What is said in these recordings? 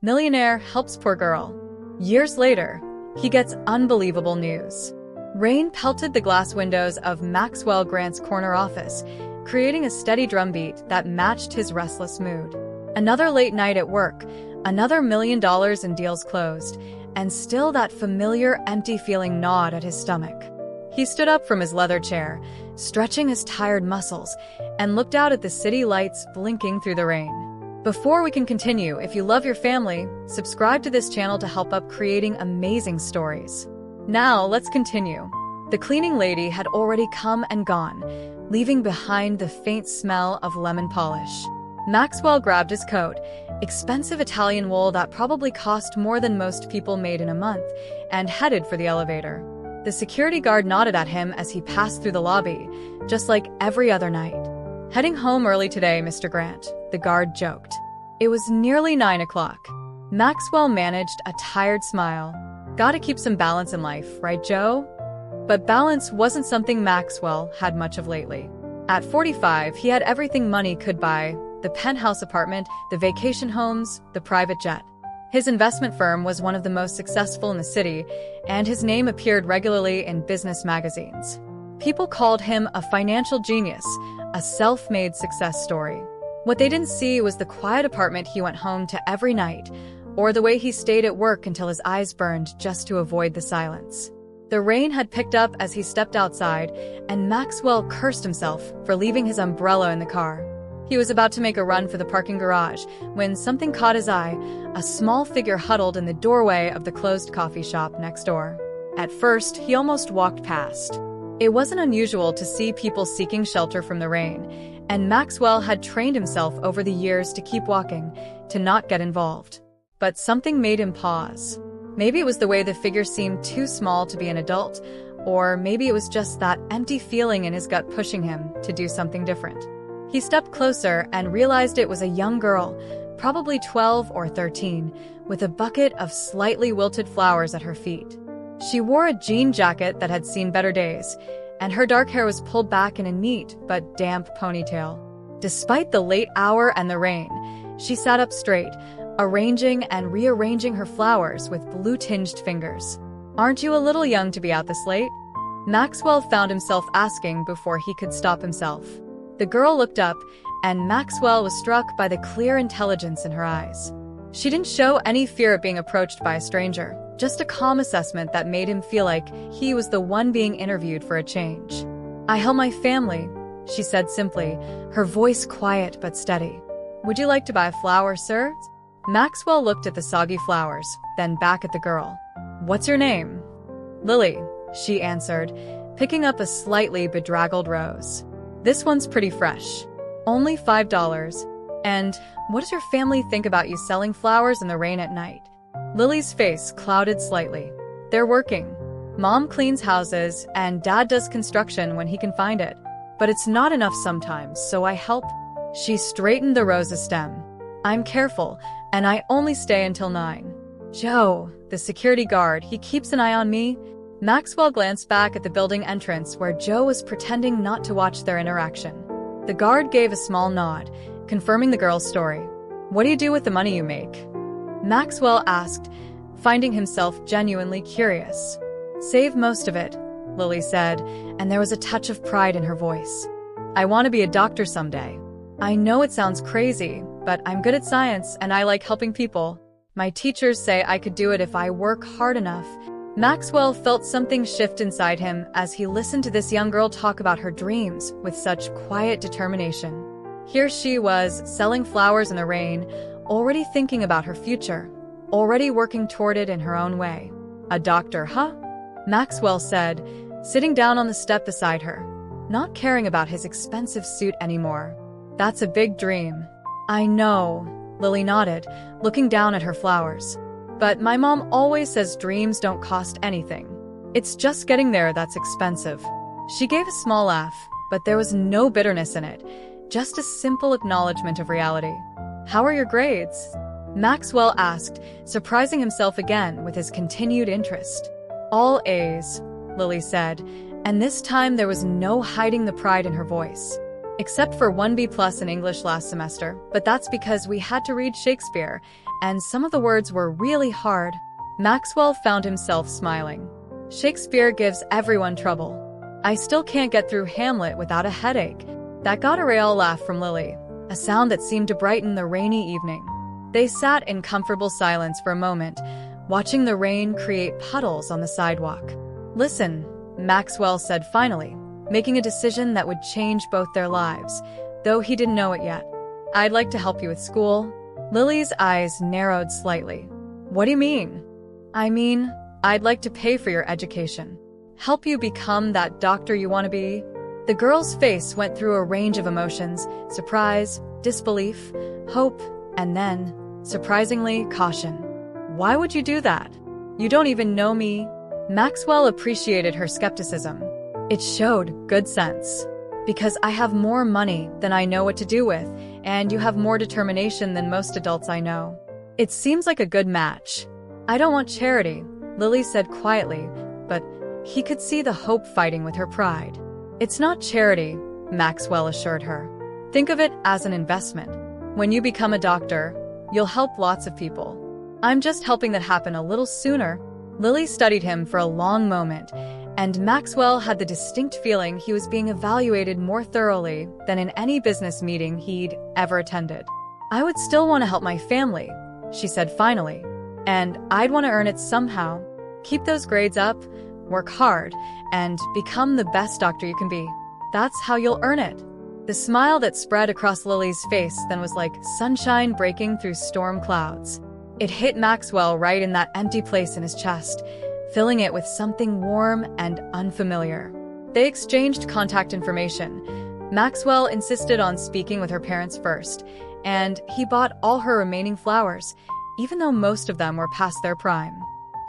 Millionaire helps poor girl. Years later, he gets unbelievable news. Rain pelted the glass windows of Maxwell Grant's corner office, creating a steady drumbeat that matched his restless mood. Another late night at work, another $1 million in deals closed, and still that familiar empty feeling gnawed at his stomach. He stood up from his leather chair, stretching his tired muscles, and looked out at the city lights blinking through the rain. Before we can continue, if you love your family, subscribe to this channel to help up creating amazing stories. Now, let's continue. The cleaning lady had already come and gone, leaving behind the faint smell of lemon polish. Maxwell grabbed his coat, expensive Italian wool that probably cost more than most people made in a month, and headed for the elevator. The security guard nodded at him as he passed through the lobby, just like every other night. "Heading home early today, Mr. Grant," the guard joked. It was nearly 9 o'clock. Maxwell managed a tired smile. "Gotta keep some balance in life, right, Joe?" But balance wasn't something Maxwell had much of lately. At 45, he had everything money could buy: the penthouse apartment, the vacation homes, the private jet. His investment firm was one of the most successful in the city, and his name appeared regularly in business magazines. People called him a financial genius, a self-made success story. What they didn't see was the quiet apartment he went home to every night, or the way he stayed at work until his eyes burned just to avoid the silence. The rain had picked up as he stepped outside, and Maxwell cursed himself for leaving his umbrella in the car. He was about to make a run for the parking garage when something caught his eye: a small figure huddled in the doorway of the closed coffee shop next door. At first, he almost walked past. It wasn't unusual to see people seeking shelter from the rain, and Maxwell had trained himself over the years to keep walking, to not get involved. But something made him pause. Maybe it was the way the figure seemed too small to be an adult, or maybe it was just that empty feeling in his gut pushing him to do something different. He stepped closer and realized it was a young girl, probably 12 or 13, with a bucket of slightly wilted flowers at her feet. She wore a jean jacket that had seen better days, and her dark hair was pulled back in a neat but damp ponytail. Despite the late hour and the rain, she sat up straight, arranging and rearranging her flowers with blue-tinged fingers. "Aren't you a little young to be out this late?" Maxwell found himself asking before he could stop himself. The girl looked up, and Maxwell was struck by the clear intelligence in her eyes. She didn't show any fear of being approached by a stranger, just a calm assessment that made him feel like he was the one being interviewed for a change. "I help my family," she said simply, her voice quiet but steady. "Would you like to buy a flower, sir?" Maxwell looked at the soggy flowers, then back at the girl. "What's your name?" "Lily," she answered, picking up a slightly bedraggled rose. "This one's pretty fresh. Only $5. And what does your family think about you selling flowers in the rain at night?" Lily's face clouded slightly. "They're working. Mom cleans houses, and Dad does construction when he can find it. But it's not enough sometimes, so I help." She straightened the rose's stem. "I'm careful, and I only stay until 9. "Joe, the security guard, he keeps an eye on me." Maxwell glanced back at the building entrance where Joe was pretending not to watch their interaction. The guard gave a small nod, confirming the girl's story. "What do you do with the money you make?" Maxwell asked, finding himself genuinely curious. "Save most of it," Lily said, and there was a touch of pride in her voice. "I want to be a doctor someday. I know it sounds crazy, but I'm good at science and I like helping people. My teachers say I could do it if I work hard enough." Maxwell felt something shift inside him as he listened to this young girl talk about her dreams with such quiet determination. Here she was, selling flowers in the rain, already thinking about her future, already working toward it in her own way. "A doctor, huh?" Maxwell said, sitting down on the step beside her, not caring about his expensive suit anymore. "That's a big dream." "I know," Lily nodded, looking down at her flowers. "But my mom always says dreams don't cost anything. It's just getting there that's expensive." She gave a small laugh, but there was no bitterness in it, just a simple acknowledgement of reality. "How are your grades?" Maxwell asked, surprising himself again with his continued interest. "All A's," Lily said, and this time there was no hiding the pride in her voice. except for 1 B+ in English last semester, but that's because we had to read Shakespeare, and some of the words were really hard. Maxwell found himself smiling. Shakespeare gives everyone trouble. I still can't get through Hamlet without a headache. That got a real laugh from Lily, a sound that seemed to brighten the rainy evening. They sat in comfortable silence for a moment, watching the rain create puddles on the sidewalk. "Listen," Maxwell said finally, making a decision that would change both their lives, though he didn't know it yet. "I'd like to help you with school." Lily's eyes narrowed slightly. "What do you mean?" "I mean, I'd like to pay for your education. Help you become that doctor you want to be." The girl's face went through a range of emotions: surprise, disbelief, hope, and then, surprisingly, caution. "Why would you do that? You don't even know me." Maxwell appreciated her skepticism. It showed good sense. "Because I have more money than I know what to do with, and you have more determination than most adults I know. It seems like a good match." "I don't want charity," Lily said quietly, but he could see the hope fighting with her pride. "It's not charity," Maxwell assured her. "Think of it as an investment. When you become a doctor, you'll help lots of people. I'm just helping that happen a little sooner." Lily studied him for a long moment, and Maxwell had the distinct feeling he was being evaluated more thoroughly than in any business meeting he'd ever attended. "I would still want to help my family," she said finally, "and I'd want to earn it somehow. Keep those grades up, work hard, and become the best doctor you can be. That's how you'll earn it." The smile that spread across Lily's face then was like sunshine breaking through storm clouds. It hit Maxwell right in that empty place in his chest, filling it with something warm and unfamiliar. They exchanged contact information. Maxwell insisted on speaking with her parents first, and he bought all her remaining flowers, even though most of them were past their prime.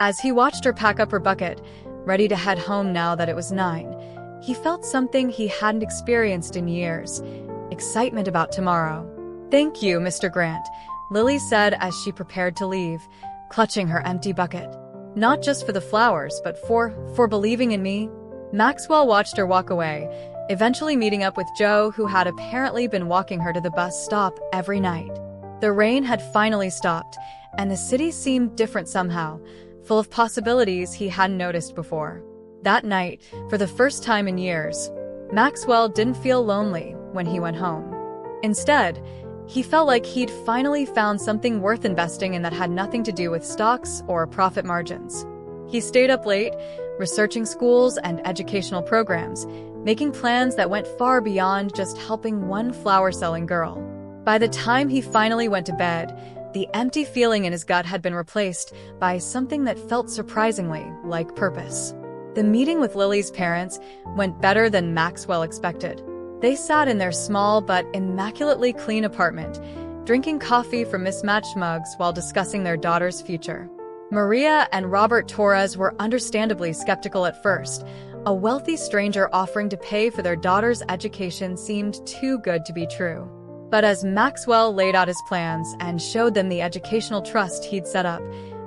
As he watched her pack up her bucket, ready to head home now that it was 9, he felt something he hadn't experienced in years: excitement about tomorrow. "Thank you, Mr. Grant," Lily said as she prepared to leave, clutching her empty bucket. "Not just for the flowers, but for believing in me." Maxwell watched her walk away, eventually meeting up with Joe, who had apparently been walking her to the bus stop every night. The rain had finally stopped, and the city seemed different somehow, full of possibilities he hadn't noticed before. That night, for the first time in years, Maxwell didn't feel lonely when he went home. Instead, he felt like he'd finally found something worth investing in that had nothing to do with stocks or profit margins. He stayed up late, researching schools and educational programs, making plans that went far beyond just helping one flower-selling girl. By the time he finally went to bed, the empty feeling in his gut had been replaced by something that felt surprisingly like purpose. The meeting with Lily's parents went better than Maxwell expected. They sat in their small but immaculately clean apartment, drinking coffee from mismatched mugs while discussing their daughter's future. Maria and Robert Torres were understandably skeptical at first. A wealthy stranger offering to pay for their daughter's education seemed too good to be true. But as Maxwell laid out his plans and showed them the educational trust he'd set up,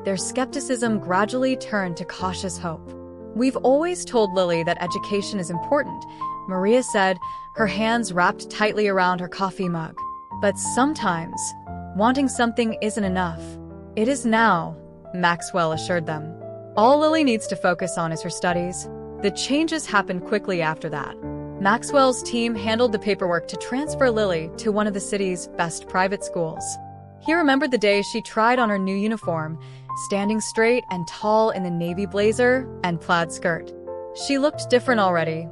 their skepticism gradually turned to cautious hope. "We've always told Lily that education is important," Maria said, her hands wrapped tightly around her coffee mug. "But sometimes, wanting something isn't enough." "It is now," Maxwell assured them. "All Lily needs to focus on is her studies." The changes happened quickly after that. Maxwell's team handled the paperwork to transfer Lily to one of the city's best private schools. He remembered the day she tried on her new uniform, standing straight and tall in the navy blazer and plaid skirt. She looked different already,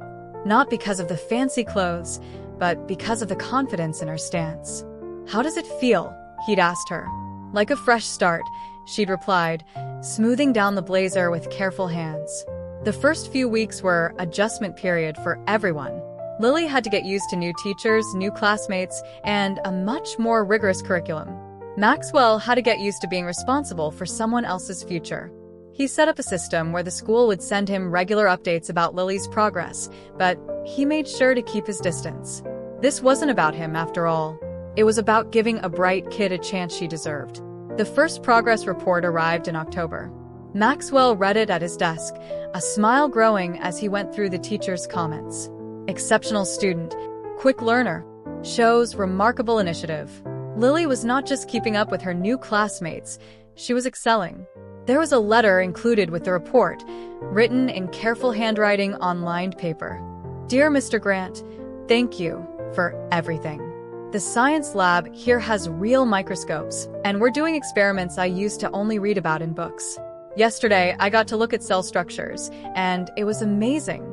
not because of the fancy clothes, but because of the confidence in her stance. "How does it feel?" he'd asked her. "Like a fresh start," she'd replied, smoothing down the blazer with careful hands. The first few weeks were adjustment period for everyone. Lily had to get used to new teachers, new classmates, and a much more rigorous curriculum. Maxwell had to get used to being responsible for someone else's future. He set up a system where the school would send him regular updates about Lily's progress, but he made sure to keep his distance. This wasn't about him, after all. It was about giving a bright kid a chance she deserved. The first progress report arrived in October. Maxwell read it at his desk, a smile growing as he went through the teacher's comments. "Exceptional student, quick learner, shows remarkable initiative. Lily was not just keeping up with her new classmates, she was excelling. There was a letter included with the report, written in careful handwriting on lined paper. Dear Mr. Grant, thank you for everything. The science lab here has real microscopes, and we're doing experiments I used to only read about in books. Yesterday, I got to look at cell structures, and it was amazing.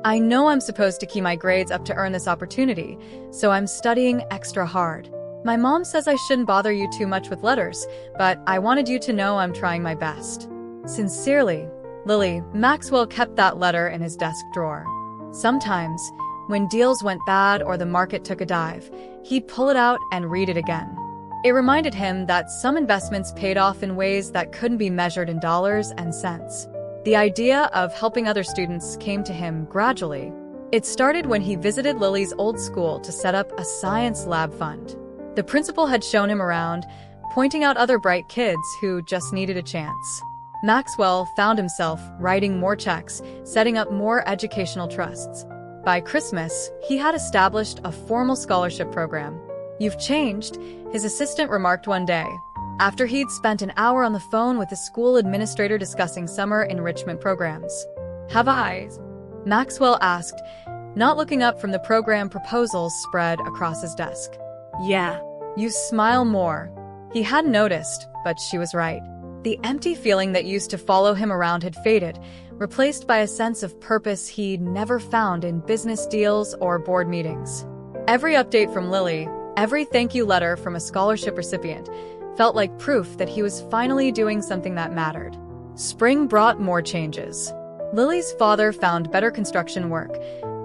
I know I'm supposed to keep my grades up to earn this opportunity, so I'm studying extra hard. My mom says I shouldn't bother you too much with letters, but I wanted you to know I'm trying my best. Sincerely, Lily. Maxwell kept that letter in his desk drawer. Sometimes, when deals went bad or the market took a dive, he'd pull it out and read it again. It reminded him that some investments paid off in ways that couldn't be measured in dollars and cents. The idea of helping other students came to him gradually. It started when he visited Lily's old school to set up a science lab fund. The principal had shown him around, pointing out other bright kids who just needed a chance. Maxwell found himself writing more checks, setting up more educational trusts. By Christmas, he had established a formal scholarship program. "You've changed," his assistant remarked one day, after he'd spent an hour on the phone with the school administrator discussing summer enrichment programs. "Have I?" Maxwell asked, not looking up from the program proposals spread across his desk. "Yeah, you smile more." He hadn't noticed, but she was right. The empty feeling that used to follow him around had faded, replaced by a sense of purpose he'd never found in business deals or board meetings. Every update from Lily, every thank you letter from a scholarship recipient, felt like proof that he was finally doing something that mattered. Spring brought more changes. Lily's father found better construction work,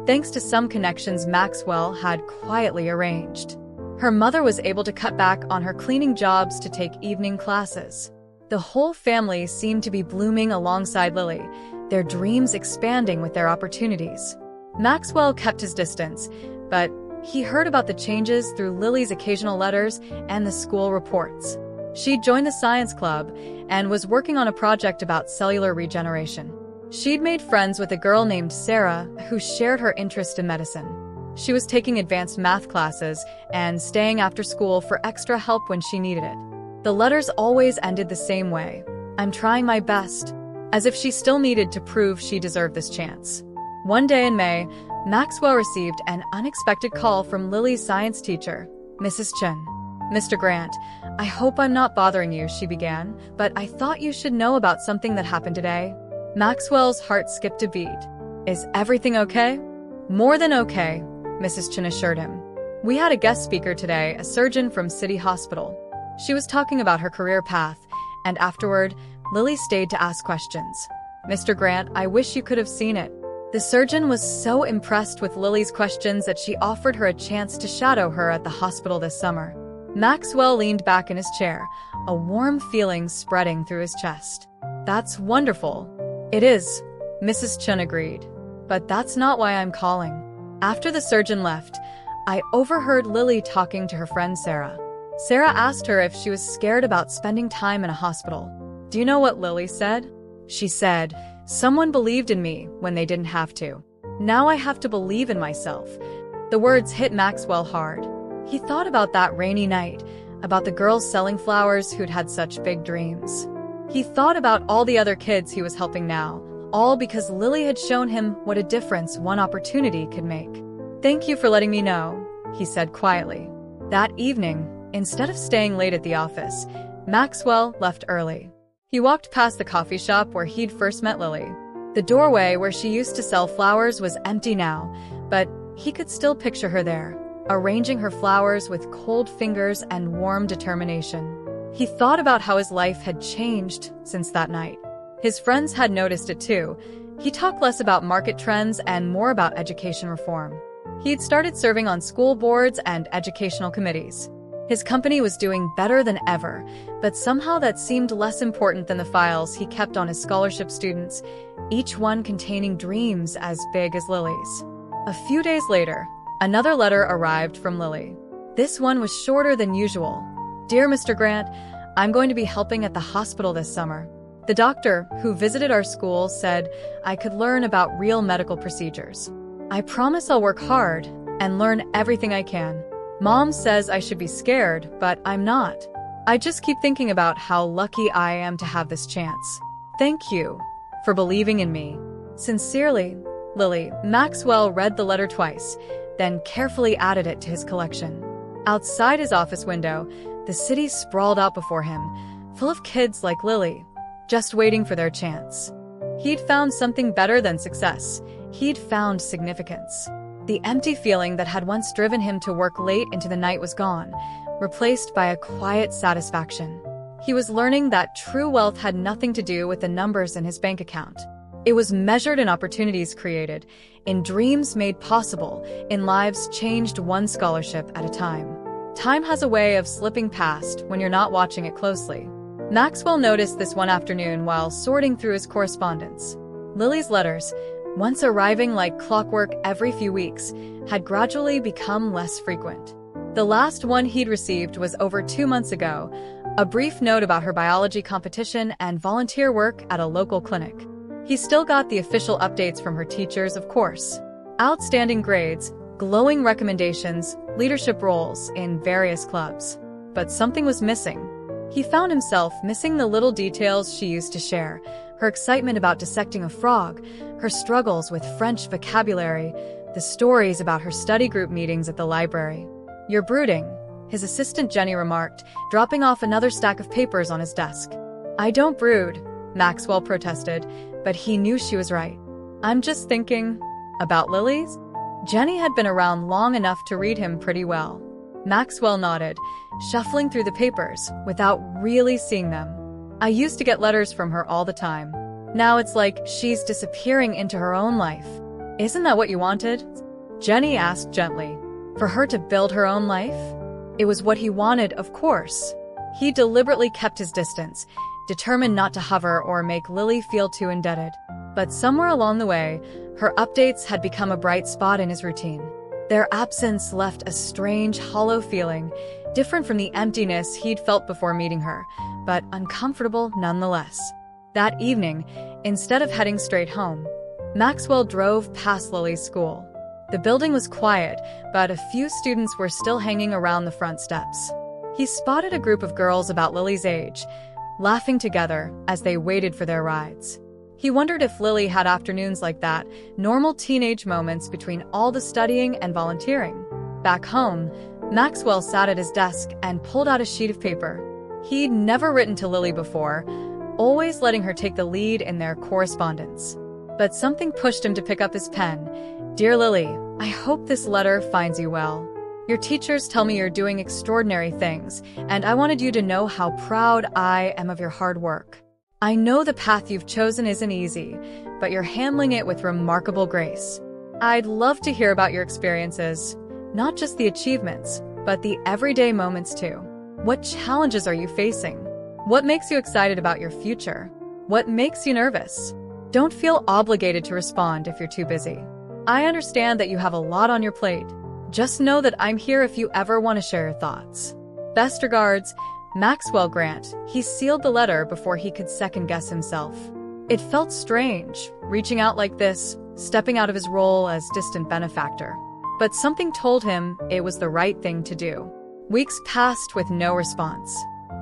thanks to some connections Maxwell had quietly arranged. Her mother was able to cut back on her cleaning jobs to take evening classes. The whole family seemed to be blooming alongside Lily, their dreams expanding with their opportunities. Maxwell kept his distance, but he heard about the changes through Lily's occasional letters and the school reports. She'd joined the science club and was working on a project about cellular regeneration. She'd made friends with a girl named Sarah who shared her interest in medicine. She was taking advanced math classes and staying after school for extra help when she needed it. The letters always ended the same way: "I'm trying my best," as if she still needed to prove she deserved this chance. One day in May, Maxwell received an unexpected call from Lily's science teacher, Mrs. Chen. "Mr. Grant, I hope I'm not bothering you," she began, "but I thought you should know about something that happened today." Maxwell's heart skipped a beat. "Is everything okay?" "More than okay," Mrs. Chen assured him. "We had a guest speaker today, a surgeon from City Hospital. She was talking about her career path, and afterward, Lily stayed to ask questions. Mr. Grant, I wish you could have seen it." The surgeon was so impressed with Lily's questions that she offered her a chance to shadow her at the hospital this summer. Maxwell leaned back in his chair, a warm feeling spreading through his chest. "That's wonderful." "It is," Mrs. Chen agreed. "But that's not why I'm calling." After the surgeon left, I overheard Lily talking to her friend Sarah. Sarah asked her if she was scared about spending time in a hospital. Do you know what Lily said? She said, "Someone believed in me when they didn't have to. Now I have to believe in myself." The words hit Maxwell hard. He thought about that rainy night, about the girls selling flowers who'd had such big dreams. He thought about all the other kids he was helping now, all because Lily had shown him what a difference one opportunity could make. "Thank you for letting me know," he said quietly. That evening, instead of staying late at the office, Maxwell left early. He walked past the coffee shop where he'd first met Lily. The doorway where she used to sell flowers was empty now, but he could still picture her there, arranging her flowers with cold fingers and warm determination. He thought about how his life had changed since that night. His friends had noticed it too. He talked less about market trends and more about education reform. He'd started serving on school boards and educational committees. His company was doing better than ever, but somehow that seemed less important than the files he kept on his scholarship students, each one containing dreams as big as Lily's. A few days later, another letter arrived from Lily. This one was shorter than usual. "Dear Mr. Grant, I'm going to be helping at the hospital this summer. The doctor who visited our school said I could learn about real medical procedures. I promise I'll work hard and learn everything I can. Mom says I should be scared, but I'm not. I just keep thinking about how lucky I am to have this chance. Thank you for believing in me. Sincerely, Lily. Maxwell read the letter twice, then carefully added it to his collection. Outside his office window, the city sprawled out before him, full of kids like Lily, just waiting for their chance. He'd found something better than success. He'd found significance. The empty feeling that had once driven him to work late into the night was gone, replaced by a quiet satisfaction. He was learning that true wealth had nothing to do with the numbers in his bank account. It was measured in opportunities created, in dreams made possible, in lives changed one scholarship at a time. Time has a way of slipping past when you're not watching it closely. Maxwell noticed this one afternoon while sorting through his correspondence. Lily's letters, once arriving like clockwork every few weeks, had gradually become less frequent. The last one he'd received was over 2 months ago, a brief note about her biology competition and volunteer work at a local clinic. He still got the official updates from her teachers, of course. Outstanding grades, glowing recommendations, leadership roles in various clubs. But something was missing. He found himself missing the little details she used to share, her excitement about dissecting a frog, her struggles with French vocabulary, the stories about her study group meetings at the library. "You're brooding," his assistant Jenny remarked, dropping off another stack of papers on his desk. "I don't brood," Maxwell protested, but he knew she was right. "I'm just thinking about Lily's." Jenny had been around long enough to read him pretty well. Maxwell nodded, shuffling through the papers without really seeing them. "I used to get letters from her all the time. Now it's like she's disappearing into her own life." "Isn't that what you wanted?" Jenny asked gently. "For her to build her own life?" It was what he wanted, of course. He deliberately kept his distance, determined not to hover or make Lily feel too indebted. But somewhere along the way, her updates had become a bright spot in his routine. Their absence left a strange, hollow feeling, different from the emptiness he'd felt before meeting her, but uncomfortable nonetheless. That evening, instead of heading straight home, Maxwell drove past Lily's school. The building was quiet, but a few students were still hanging around the front steps. He spotted a group of girls about Lily's age, laughing together as they waited for their rides. He wondered if Lily had afternoons like that, normal teenage moments between all the studying and volunteering. Back home, Maxwell sat at his desk and pulled out a sheet of paper. He'd never written to Lily before, always letting her take the lead in their correspondence. But something pushed him to pick up his pen. "Dear Lily, I hope this letter finds you well. Your teachers tell me you're doing extraordinary things, and I wanted you to know how proud I am of your hard work. I know the path you've chosen isn't easy, but you're handling it with remarkable grace. I'd love to hear about your experiences, not just the achievements, but the everyday moments too. What challenges are you facing? What makes you excited about your future? What makes you nervous? Don't feel obligated to respond if you're too busy. I understand that you have a lot on your plate. Just know that I'm here if you ever want to share your thoughts. Best regards, Maxwell Grant." He sealed the letter before he could second-guess himself. It felt strange, reaching out like this, stepping out of his role as distant benefactor. But something told him it was the right thing to do. Weeks passed with no response.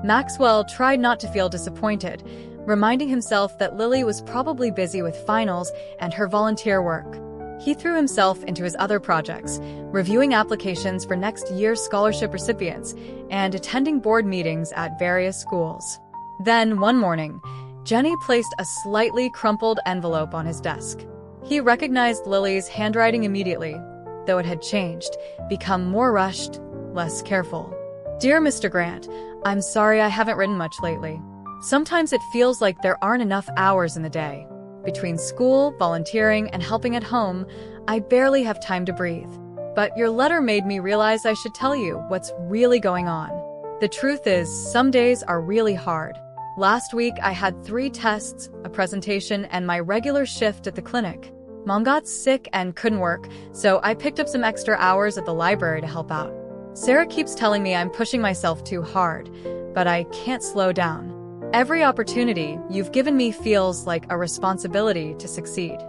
Maxwell tried not to feel disappointed, reminding himself that Lily was probably busy with finals and her volunteer work. He threw himself into his other projects, reviewing applications for next year's scholarship recipients and attending board meetings at various schools. Then, one morning, Jenny placed a slightly crumpled envelope on his desk. He recognized Lily's handwriting immediately, though it had changed, become more rushed, less careful. "Dear Mr. Grant, I'm sorry I haven't written much lately. Sometimes it feels like there aren't enough hours in the day. Between school, volunteering, and helping at home, I barely have time to breathe. But your letter made me realize I should tell you what's really going on. The truth is, some days are really hard. Last week, I had 3 tests, a presentation, and my regular shift at the clinic. Mom got sick and couldn't work, so I picked up some extra hours at the library to help out. Sarah keeps telling me I'm pushing myself too hard, but I can't slow down. Every opportunity you've given me feels like a responsibility to succeed.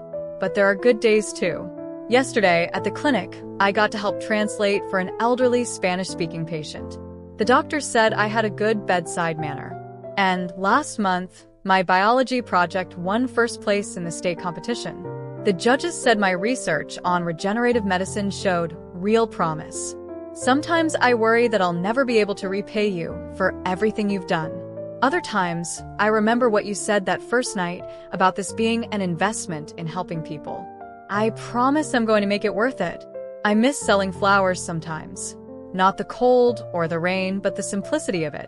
But there are good days too. Yesterday, at the clinic, I got to help translate for an elderly Spanish-speaking patient. The doctor said I had a good bedside manner. And last month, my biology project won first place in the state competition. The judges said my research on regenerative medicine showed real promise. Sometimes I worry that I'll never be able to repay you for everything you've done. Other times, I remember what you said that first night about this being an investment in helping people. I promise I'm going to make it worth it. I miss selling flowers sometimes. Not the cold or the rain, but the simplicity of it.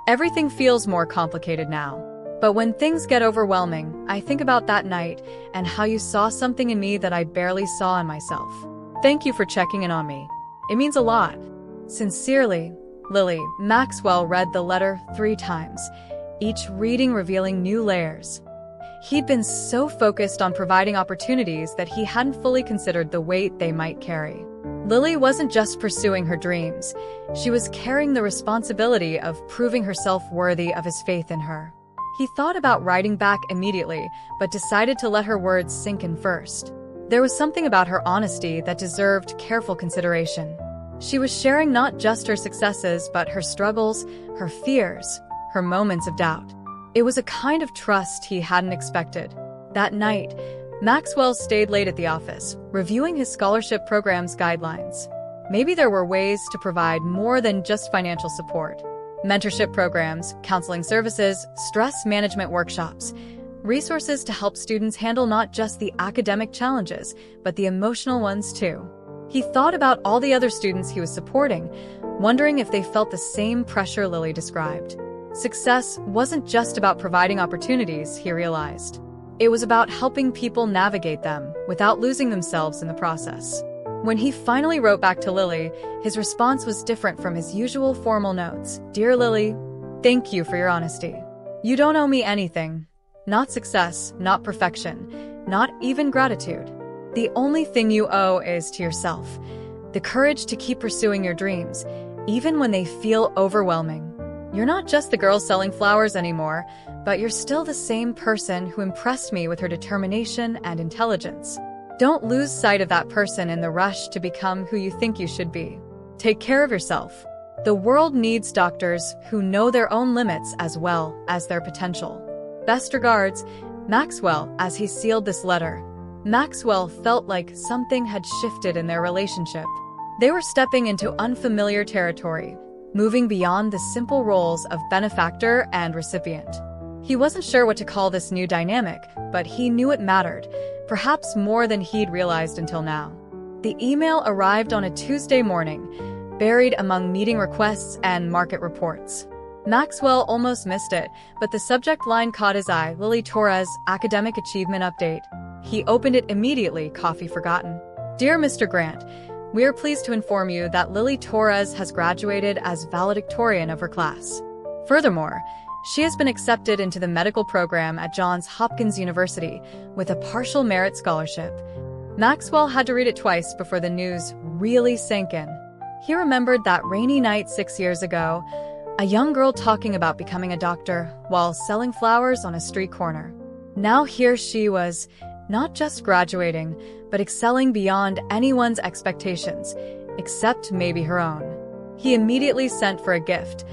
Everything feels more complicated now. But when things get overwhelming, I think about that night and how you saw something in me that I barely saw in myself. Thank you for checking in on me. It means a lot. Sincerely, Lily. Maxwell read the letter 3 times, each reading revealing new layers. He'd been so focused on providing opportunities that he hadn't fully considered the weight they might carry. Lily wasn't just pursuing her dreams. She was carrying the responsibility of proving herself worthy of his faith in her. He thought about writing back immediately, but decided to let her words sink in first. There was something about her honesty that deserved careful consideration. She was sharing not just her successes, but her struggles, her fears, her moments of doubt. It was a kind of trust he hadn't expected. That night, Maxwell stayed late at the office, reviewing his scholarship program's guidelines. Maybe there were ways to provide more than just financial support. Mentorship programs, counseling services, stress management workshops, resources to help students handle not just the academic challenges, but the emotional ones too. He thought about all the other students he was supporting, wondering if they felt the same pressure Lily described. Success wasn't just about providing opportunities, he realized. It was about helping people navigate them without losing themselves in the process. When he finally wrote back to Lily, his response was different from his usual formal notes. Dear Lily, thank you for your honesty. You don't owe me anything. Not success, not perfection, not even gratitude. The only thing you owe is to yourself. The courage to keep pursuing your dreams, even when they feel overwhelming. You're not just the girl selling flowers anymore, but you're still the same person who impressed me with her determination and intelligence. Don't lose sight of that person in the rush to become who you think you should be. Take care of yourself. The world needs doctors who know their own limits as well as their potential. Best regards, Maxwell. As he sealed this letter, Maxwell felt like something had shifted in their relationship. They were stepping into unfamiliar territory, moving beyond the simple roles of benefactor and recipient. He wasn't sure what to call this new dynamic, but he knew it mattered, perhaps more than he'd realized until now. The email arrived on a Tuesday morning, buried among meeting requests and market reports. Maxwell almost missed it, but the subject line caught his eye: Lily Torres, Academic Achievement Update. He opened it immediately, coffee forgotten. Dear Mr. Grant, we are pleased to inform you that Lily Torres has graduated as valedictorian of her class. Furthermore, she has been accepted into the medical program at Johns Hopkins University with a partial merit scholarship. Maxwell had to read it twice before the news really sank in. He remembered that rainy night 6 years ago, a young girl talking about becoming a doctor while selling flowers on a street corner. Now here she was, not just graduating, but excelling beyond anyone's expectations, except maybe her own. He immediately sent for a gift,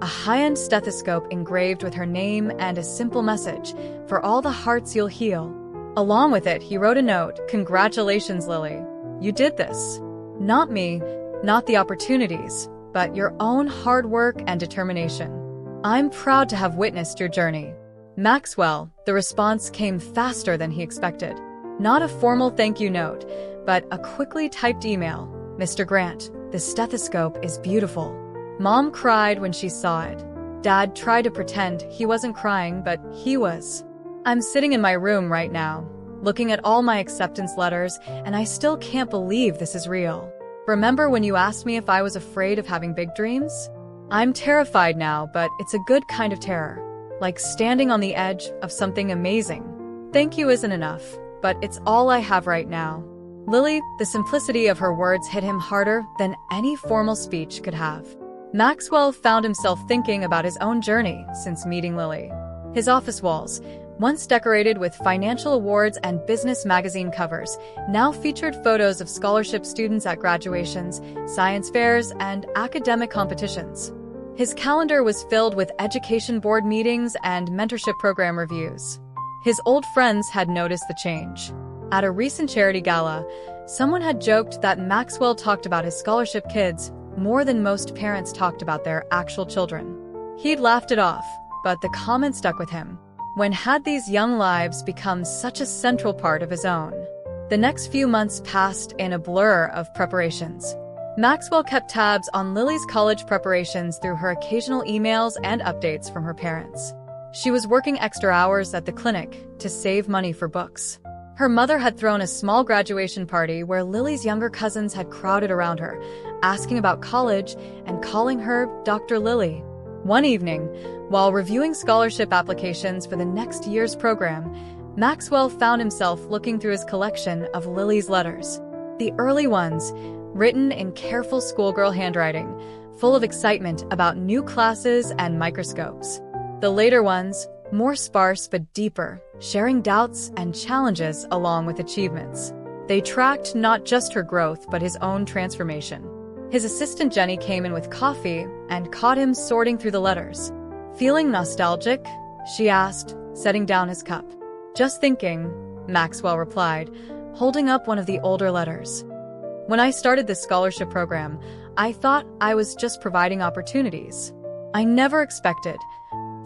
a high-end stethoscope engraved with her name and a simple message: for all the hearts you'll heal. Along with it, he wrote a note: Congratulations, Lily. You did this. Not me, not the opportunities, but your own hard work and determination. I'm proud to have witnessed your journey. Maxwell. The response came faster than he expected. Not a formal thank you note, but a quickly typed email. Mr. Grant, the stethoscope is beautiful. Mom cried when she saw it. Dad tried to pretend he wasn't crying, but he was. I'm sitting in my room right now, looking at all my acceptance letters, and I still can't believe this is real. Remember when you asked me if I was afraid of having big dreams? I'm terrified now, but it's a good kind of terror. Like standing on the edge of something amazing. Thank you isn't enough, but it's all I have right now. Lily. The simplicity of her words hit him harder than any formal speech could have. Maxwell found himself thinking about his own journey since meeting Lily. His office walls, once decorated with financial awards and business magazine covers, now featured photos of scholarship students at graduations, science fairs, and academic competitions. His calendar was filled with education board meetings and mentorship program reviews. His old friends had noticed the change. At a recent charity gala, someone had joked that Maxwell talked about his scholarship kids more than most parents talked about their actual children. He'd laughed it off, but the comment stuck with him. When had these young lives become such a central part of his own? The next few months passed in a blur of preparations. Maxwell kept tabs on Lily's college preparations through her occasional emails and updates from her parents. She was working extra hours at the clinic to save money for books. Her mother had thrown a small graduation party where Lily's younger cousins had crowded around her, asking about college and calling her Dr. Lily. One evening, while reviewing scholarship applications for the next year's program, Maxwell found himself looking through his collection of Lily's letters. The early ones, written in careful schoolgirl handwriting, full of excitement about new classes and microscopes. The later ones, more sparse but deeper, sharing doubts and challenges along with achievements. They tracked not just her growth but his own transformation. His assistant Jenny came in with coffee and caught him sorting through the letters. "Feeling nostalgic?" she asked, setting down his cup. "Just thinking," Maxwell replied, holding up one of the older letters. "When I started this scholarship program, I thought I was just providing opportunities. I never expected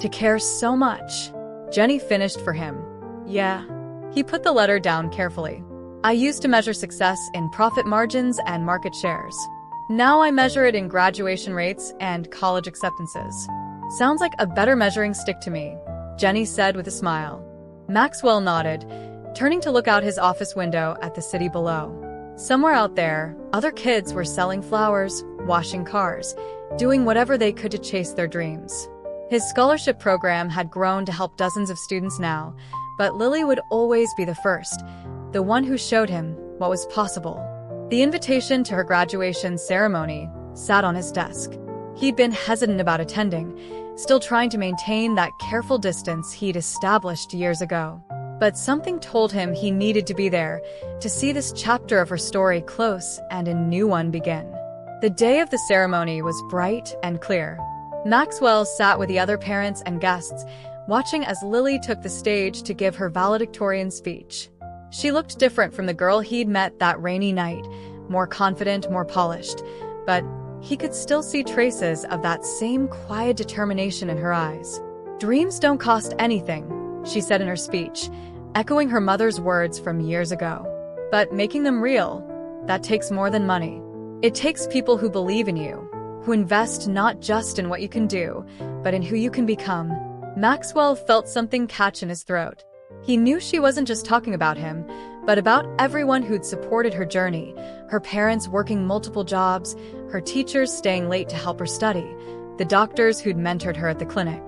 to care so much." Jenny finished for him. "Yeah." He put the letter down carefully. "I used to measure success in profit margins and market shares. Now I measure it in graduation rates and college acceptances. Sounds like a better measuring stick to me," Jenny said with a smile. Maxwell nodded, turning to look out his office window at the city below. Somewhere out there, other kids were selling flowers, washing cars, doing whatever they could to chase their dreams. His scholarship program had grown to help dozens of students now, but Lily would always be the first, the one who showed him what was possible. The invitation to her graduation ceremony sat on his desk. He'd been hesitant about attending, still trying to maintain that careful distance he'd established years ago. But something told him he needed to be there to see this chapter of her story close and a new one begin. The day of the ceremony was bright and clear. Maxwell sat with the other parents and guests, watching as Lily took the stage to give her valedictorian speech. She looked different from the girl he'd met that rainy night, more confident, more polished, but he could still see traces of that same quiet determination in her eyes. "Dreams don't cost anything," she said in her speech, echoing her mother's words from years ago. "But making them real, that takes more than money. It takes people who believe in you, who invest not just in what you can do, but in who you can become." Maxwell felt something catch in his throat. He knew she wasn't just talking about him, but about everyone who'd supported her journey, her parents working multiple jobs, her teachers staying late to help her study, the doctors who'd mentored her at the clinic.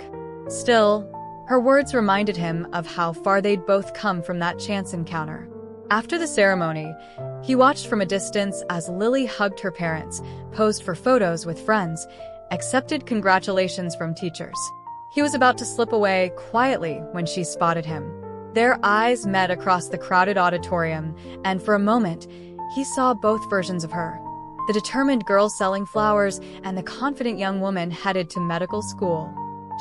Still, her words reminded him of how far they'd both come from that chance encounter. After the ceremony, he watched from a distance as Lily hugged her parents, posed for photos with friends, accepted congratulations from teachers. He was about to slip away quietly when she spotted him. Their eyes met across the crowded auditorium, and for a moment, he saw both versions of her. The determined girl selling flowers and the confident young woman headed to medical school.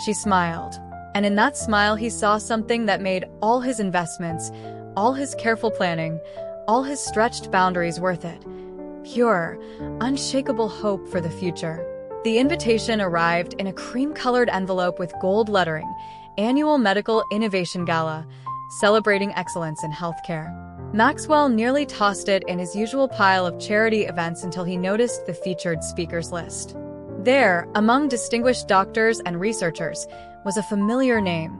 She smiled, and in that smile he saw something that made all his investments, all his careful planning, all his stretched boundaries worth it. Pure, unshakable hope for the future. The invitation arrived in a cream-colored envelope with gold lettering, Annual Medical Innovation Gala, celebrating excellence in healthcare. Maxwell nearly tossed it in his usual pile of charity events until he noticed the featured speakers list. There, among distinguished doctors and researchers, was a familiar name,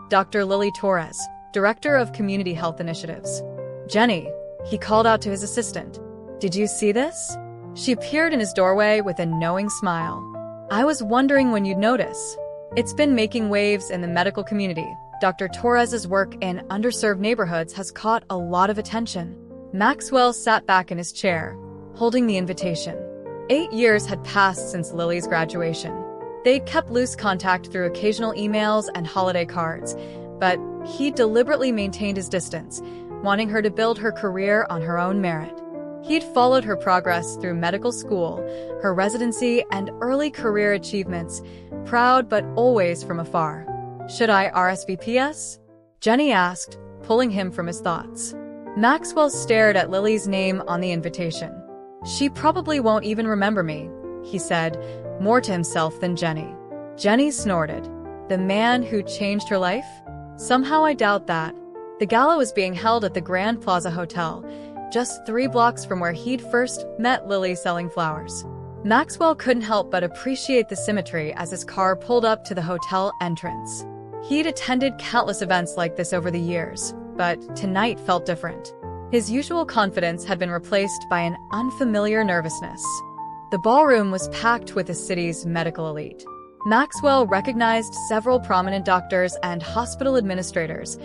Dr. Lily Torres, Director of Community Health Initiatives. "Jenny," he called out to his assistant. "Did you see this?" She appeared in his doorway with a knowing smile. "I was wondering when you'd notice. It's been making waves in the medical community. Dr. Torres's work in underserved neighborhoods has caught a lot of attention." Maxwell sat back in his chair, holding the invitation. 8 years had passed since Lily's graduation. They kept loose contact through occasional emails and holiday cards, but he deliberately maintained his distance, wanting her to build her career on her own merit. He'd followed her progress through medical school, her residency, and early career achievements, proud but always from afar. "Should I RSVPs?" Jenny asked, pulling him from his thoughts. Maxwell stared at Lily's name on the invitation. "She probably won't even remember me," he said, more to himself than Jenny. Jenny snorted. "The man who changed her life? Somehow I doubt that." The gala was being held at the Grand Plaza Hotel, just 3 blocks from where he'd first met Lily selling flowers. Maxwell couldn't help but appreciate the symmetry as his car pulled up to the hotel entrance. He'd attended countless events like this over the years, but tonight felt different. His usual confidence had been replaced by an unfamiliar nervousness. The ballroom was packed with the city's medical elite. Maxwell recognized several prominent doctors and hospital administrators,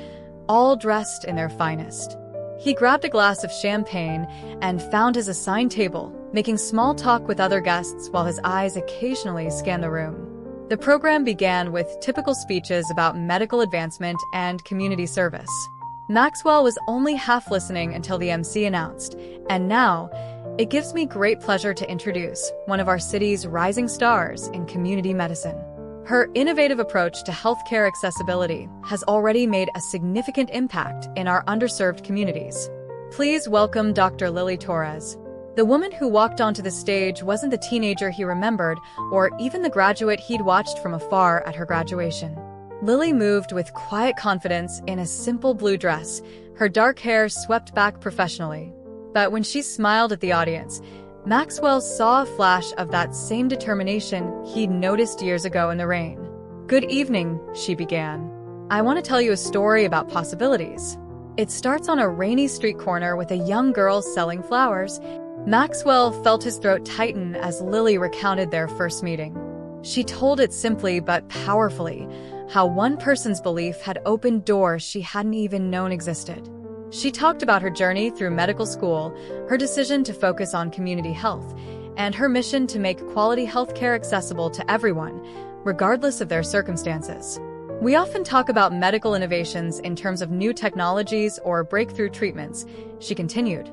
all dressed in their finest. He grabbed a glass of champagne and found his assigned table, making small talk with other guests while his eyes occasionally scanned the room. The program began with typical speeches about medical advancement and community service. Maxwell was only half listening until the MC announced, "And now, it gives me great pleasure to introduce one of our city's rising stars in community medicine. Her innovative approach to healthcare accessibility has already made a significant impact in our underserved communities. Please welcome Dr. Lily Torres." The woman who walked onto the stage wasn't the teenager he remembered or even the graduate he'd watched from afar at her graduation. Lily moved with quiet confidence in a simple blue dress, her dark hair swept back professionally. But when she smiled at the audience, Maxwell saw a flash of that same determination he'd noticed years ago in the rain. "Good evening," she began. "I want to tell you a story about possibilities. It starts on a rainy street corner with a young girl selling flowers." Maxwell felt his throat tighten as Lily recounted their first meeting. She told it simply but powerfully, how one person's belief had opened doors she hadn't even known existed. She talked about her journey through medical school, her decision to focus on community health, and her mission to make quality healthcare accessible to everyone, regardless of their circumstances. "We often talk about medical innovations in terms of new technologies or breakthrough treatments," she continued.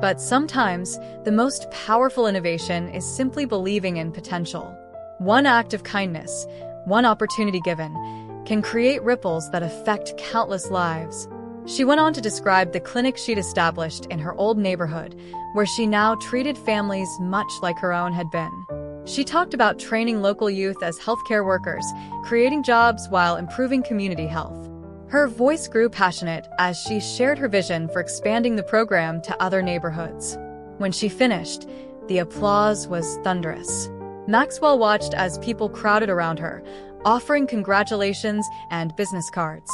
"But sometimes, the most powerful innovation is simply believing in potential. One act of kindness, one opportunity given, can create ripples that affect countless lives." She went on to describe the clinic she'd established in her old neighborhood, where she now treated families much like her own had been. She talked about training local youth as healthcare workers, creating jobs while improving community health. Her voice grew passionate as she shared her vision for expanding the program to other neighborhoods. When she finished, the applause was thunderous. Maxwell watched as people crowded around her, offering congratulations and business cards.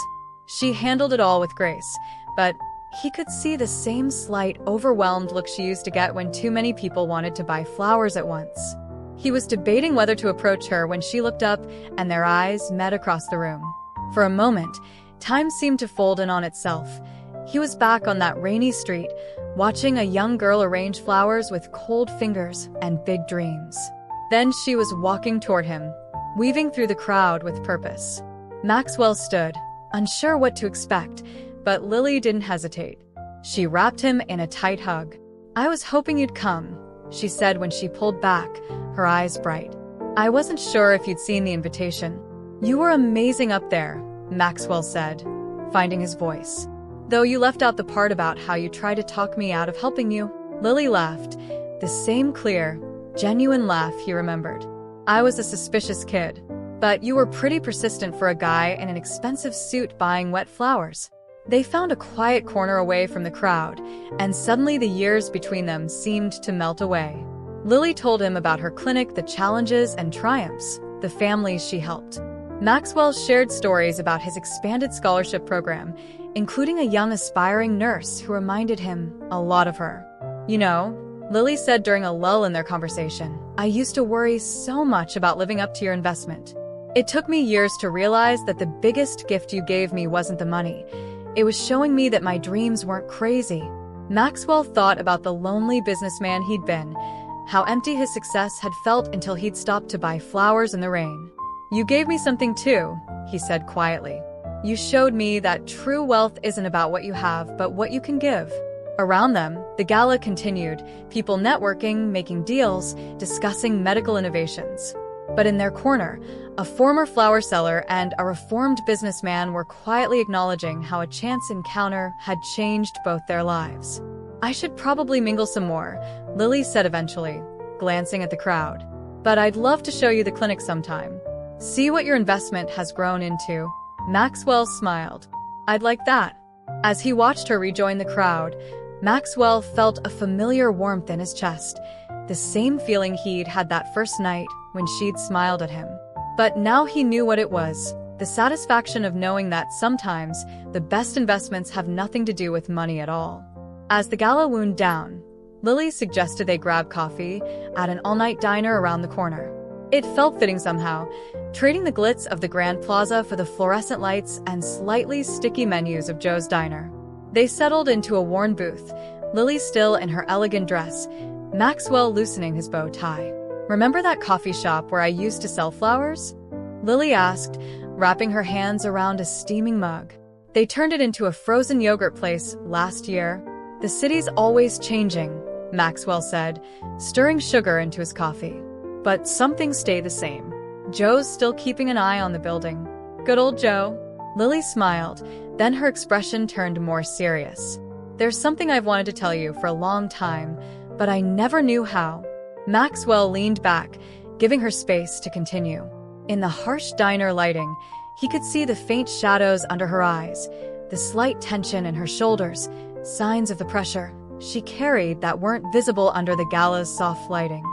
She handled it all with grace, but he could see the same slight, overwhelmed look she used to get when too many people wanted to buy flowers at once. He was debating whether to approach her when she looked up and their eyes met across the room. For a moment, time seemed to fold in on itself. He was back on that rainy street, watching a young girl arrange flowers with cold fingers and big dreams. Then she was walking toward him, weaving through the crowd with purpose. Maxwell stood, unsure what to expect, but Lily didn't hesitate. She wrapped him in a tight hug. "I was hoping you'd come," she said when she pulled back, her eyes bright. "I wasn't sure if you'd seen the invitation." "You were amazing up there," Maxwell said, finding his voice. "Though you left out the part about how you tried to talk me out of helping you." Lily laughed, the same clear, genuine laugh he remembered. "I was a suspicious kid. But you were pretty persistent for a guy in an expensive suit buying wet flowers." They found a quiet corner away from the crowd, and suddenly the years between them seemed to melt away. Lily told him about her clinic, the challenges and triumphs, the families she helped. Maxwell shared stories about his expanded scholarship program, including a young aspiring nurse who reminded him a lot of her. "You know," Lily said during a lull in their conversation, "I used to worry so much about living up to your investment. It took me years to realize that the biggest gift you gave me wasn't the money. It was showing me that my dreams weren't crazy." Maxwell thought about the lonely businessman he'd been, how empty his success had felt until he'd stopped to buy flowers in the rain. "You gave me something too," he said quietly. "You showed me that true wealth isn't about what you have, but what you can give." Around them, the gala continued, people networking, making deals, discussing medical innovations. But in their corner, a former flower seller and a reformed businessman were quietly acknowledging how a chance encounter had changed both their lives. "I should probably mingle some more," Lily said eventually, glancing at the crowd. "But I'd love to show you the clinic sometime. See what your investment has grown into." Maxwell smiled. "I'd like that." As he watched her rejoin the crowd, Maxwell felt a familiar warmth in his chest, the same feeling he'd had that first night when she'd smiled at him. But now he knew what it was, the satisfaction of knowing that sometimes the best investments have nothing to do with money at all. As the gala wound down, Lily suggested they grab coffee at an all-night diner around the corner. It felt fitting somehow, trading the glitz of the Grand Plaza for the fluorescent lights and slightly sticky menus of Joe's Diner. They settled into a worn booth, Lily still in her elegant dress, Maxwell loosening his bow tie. "Remember that coffee shop where I used to sell flowers?" Lily asked, wrapping her hands around a steaming mug. "They turned it into a frozen yogurt place last year." "The city's always changing," Maxwell said, stirring sugar into his coffee. "But something stayed the same. Joe's still keeping an eye on the building." "Good old Joe." Lily smiled, then her expression turned more serious. "There's something I've wanted to tell you for a long time, but I never knew how." Maxwell leaned back, giving her space to continue. In the harsh diner lighting, he could see the faint shadows under her eyes, the slight tension in her shoulders, signs of the pressure she carried that weren't visible under the gala's soft lighting.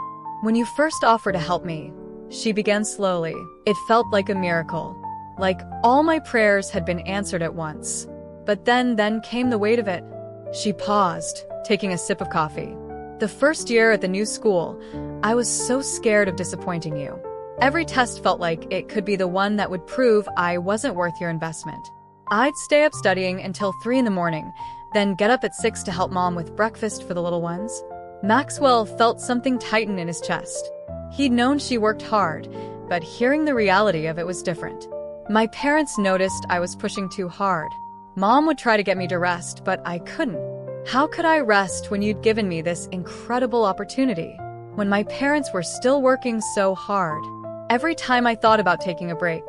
"When you first offered to help me," she began slowly, "it felt like a miracle. Like all my prayers had been answered at once. But then came the weight of it." She paused, taking a sip of coffee. "The first year at the new school, I was so scared of disappointing you. Every test felt like it could be the one that would prove I wasn't worth your investment. I'd stay up studying until 3 in the morning, then get up at 6 to help Mom with breakfast for the little ones." Maxwell felt something tighten in his chest. He'd known she worked hard, but hearing the reality of it was different. "My parents noticed I was pushing too hard. Mom would try to get me to rest, but I couldn't. How could I rest when you'd given me this incredible opportunity? When my parents were still working so hard. Every time I thought about taking a break,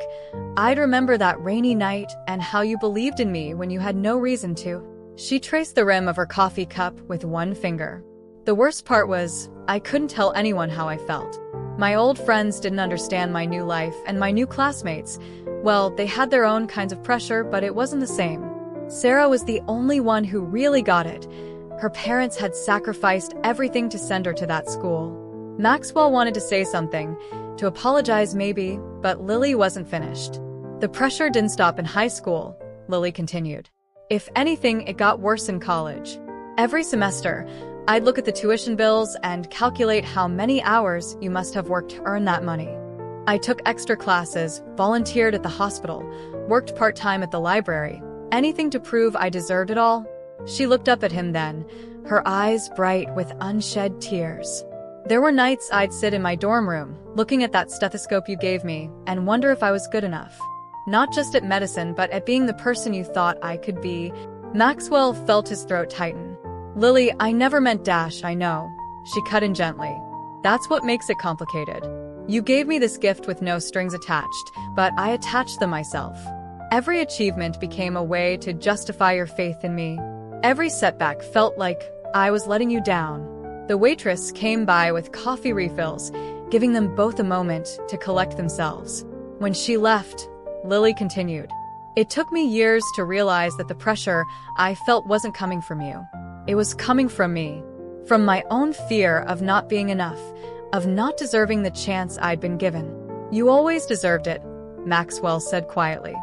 I'd remember that rainy night and how you believed in me when you had no reason to." She traced the rim of her coffee cup with one finger. "The worst part was, I couldn't tell anyone how I felt. My old friends didn't understand my new life, and my new classmates, well, they had their own kinds of pressure, but it wasn't the same. Sarah was the only one who really got it. Her parents had sacrificed everything to send her to that school." Maxwell wanted to say something, to apologize maybe, but Lily wasn't finished. "The pressure didn't stop in high school," Lily continued. "If anything, it got worse in college. Every semester, I'd look at the tuition bills and calculate how many hours you must have worked to earn that money. I took extra classes, volunteered at the hospital, worked part-time at the library, anything to prove I deserved it all." She looked up at him then, her eyes bright with unshed tears. "There were nights I'd sit in my dorm room, looking at that stethoscope you gave me, and wonder if I was good enough. Not just at medicine, but at being the person you thought I could be." Maxwell felt his throat tighten. "Lily, I never meant dash, I know." She cut in gently. "That's what makes it complicated. You gave me this gift with no strings attached, but I attached them myself. Every achievement became a way to justify your faith in me. Every setback felt like I was letting you down." The waitress came by with coffee refills, giving them both a moment to collect themselves. When she left, Lily continued, "It took me years to realize that the pressure I felt wasn't coming from you. It was coming from me, from my own fear of not being enough, of not deserving the chance I'd been given." "You always deserved it," Maxwell said quietly.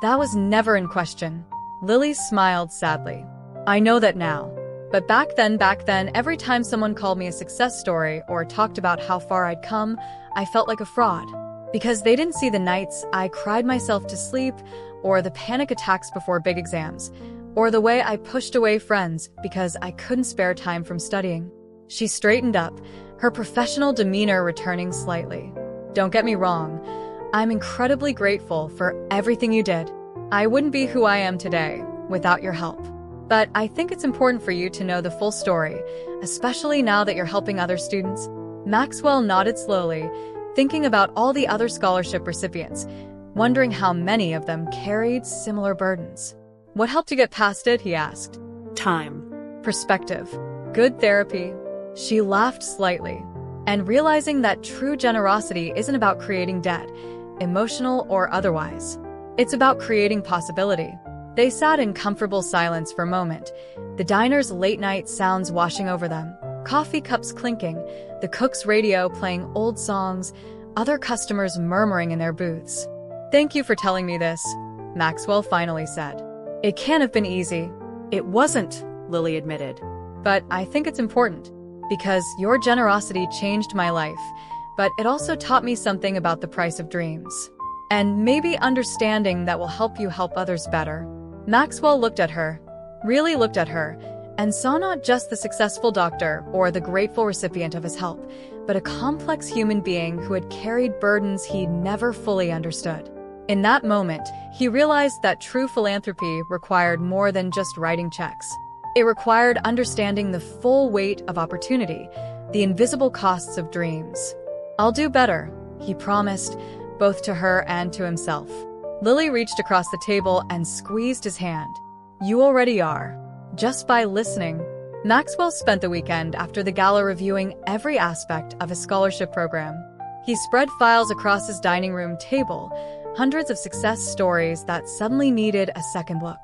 "That was never in question." Lily smiled sadly. "I know that now. But back then, every time someone called me a success story or talked about how far I'd come, I felt like a fraud. Because they didn't see the nights I cried myself to sleep, or the panic attacks before big exams, or the way I pushed away friends because I couldn't spare time from studying." She straightened up, her professional demeanor returning slightly. "Don't get me wrong. I'm incredibly grateful for everything you did. I wouldn't be who I am today without your help. But I think it's important for you to know the full story, especially now that you're helping other students." Maxwell nodded slowly, thinking about all the other scholarship recipients, wondering how many of them carried similar burdens. "What helped you get past it?" he asked. Time. Perspective. Good therapy. She laughed slightly, and realizing that true generosity isn't about creating debt, emotional or otherwise. It's about creating possibility. They sat in comfortable silence for a moment, the diner's late-night sounds washing over them, coffee cups clinking, the cook's radio playing old songs, other customers murmuring in their booths. "Thank you for telling me this," Maxwell finally said. "It can't have been easy." "It wasn't," Lily admitted. "But I think it's important, because your generosity changed my life, but it also taught me something about the price of dreams. And maybe understanding that will help you help others better." Maxwell looked at her, really looked at her, and saw not just the successful doctor or the grateful recipient of his help, but a complex human being who had carried burdens he never fully understood. In that moment, he realized that true philanthropy required more than just writing checks. It required understanding the full weight of opportunity, the invisible costs of dreams. "I'll do better," he promised, both to her and to himself. Lily reached across the table and squeezed his hand. "You already are." Just by listening. Maxwell spent the weekend after the gala reviewing every aspect of his scholarship program. He spread files across his dining room table, hundreds of success stories that suddenly needed a second look.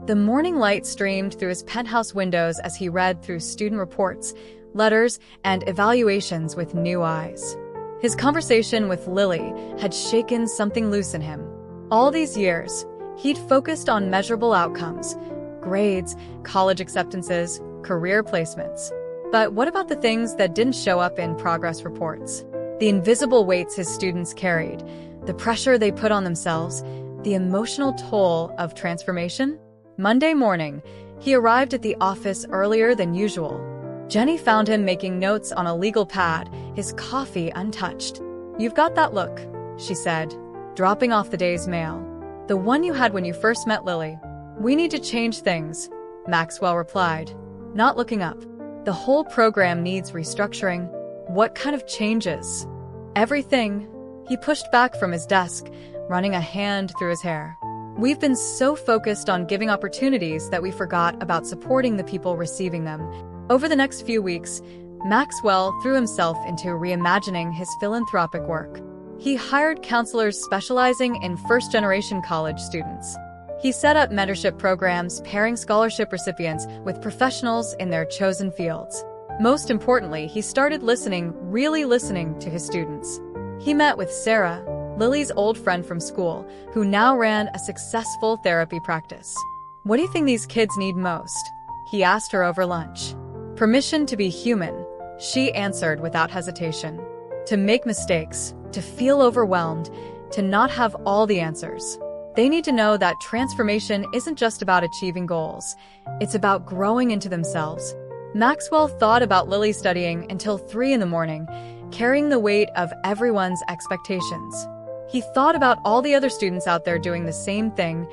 The morning light streamed through his penthouse windows as he read through student reports, letters, and evaluations with new eyes. His conversation with Lily had shaken something loose in him. All these years, he'd focused on measurable outcomes, grades, college acceptances, career placements. But what about the things that didn't show up in progress reports? The invisible weights his students carried, the pressure they put on themselves, the emotional toll of transformation? Monday morning, he arrived at the office earlier than usual. Jenny found him making notes on a legal pad, his coffee untouched. "You've got that look," she said, dropping off the day's mail. "The one you had when you first met Lily." "We need to change things," Maxwell replied, not looking up. "The whole program needs restructuring." "What kind of changes?" "Everything." He pushed back from his desk, running a hand through his hair. "We've been so focused on giving opportunities that we forgot about supporting the people receiving them." Over the next few weeks, Maxwell threw himself into reimagining his philanthropic work. He hired counselors specializing in first-generation college students. He set up mentorship programs pairing scholarship recipients with professionals in their chosen fields. Most importantly, he started listening, really listening to his students. He met with Sarah, Lily's old friend from school, who now ran a successful therapy practice. "What do you think these kids need most?" he asked her over lunch. "Permission to be human," she answered without hesitation. "To make mistakes, to feel overwhelmed, to not have all the answers. They need to know that transformation isn't just about achieving goals. It's about growing into themselves." Maxwell thought about Lily studying until 3 in the morning, carrying the weight of everyone's expectations. He thought about all the other students out there doing the same thing,